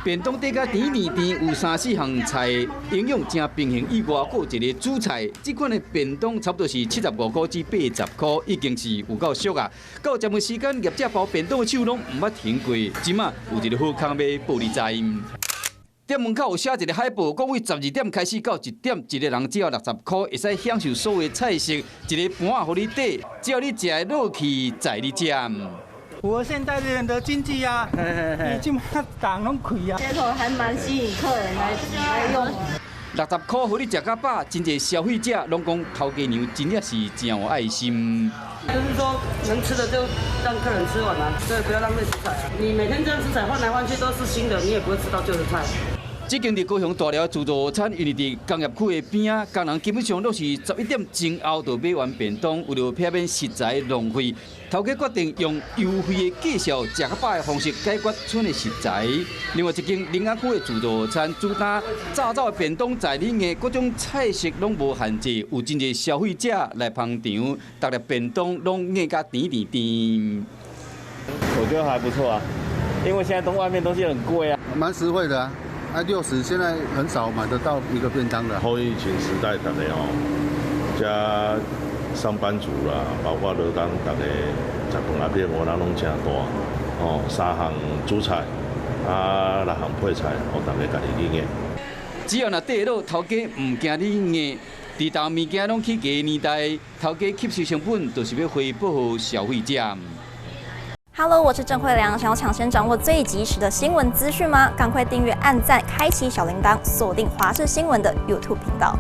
便当底甲甜甜甜，有3、4项菜，营养正平衡。以外，还有一个主菜，这款的便当差不多是75块至80块，已经是有够俗啊！到节目时间，业者包便当的手拢唔捌停过，即马有一个好康要报你知。店门口有写一个海报，讲为12点开始到1点，一个人只要60块，会使享受所有菜色，一个盘互你缀，只要你食的落去，在你吃。符合现代人的经济啊，你即马档拢开啊，街头还蛮吸引客人来用。60块，互你食到饱，真侪消费者拢讲头家娘真正是真有爱心。就是说，能吃的就让客人吃完啊，对，不要浪费食材啊。你每天这样食材换来换去都是新的，你也不会吃到旧的菜。这间伫高雄大寮自助餐，因为伫工业区的边啊，工人基本上都是11点前后就买完便当，为了避免食材浪费，头家决定用优惠的介绍、食较饱的方式解决剩的食材。另外一间林雅区的自助餐，主打早早的便当在里的各种菜色拢无限制，有真侪消费者来捧场，逐粒便当拢硬甲甜甜甜。我觉得还不错啊，因为现在外面东西很贵啊，蛮实惠的啊。60现在很少买得到一个便当的。后疫情时代，大家加上班族啦，包括落工，大家食饭啊变，我人拢真大哦，3项主菜啊，6项配菜，我大家家己去硬。只要若底落头家唔惊你硬，地道物件拢去价年代，头家吸收成本，就是要回报给消费者。Hello， 我是郑慧良。想要抢先掌握最及时的新闻资讯吗？赶快订阅、按赞、开启小铃铛，锁定华视新闻的 YouTube 频道。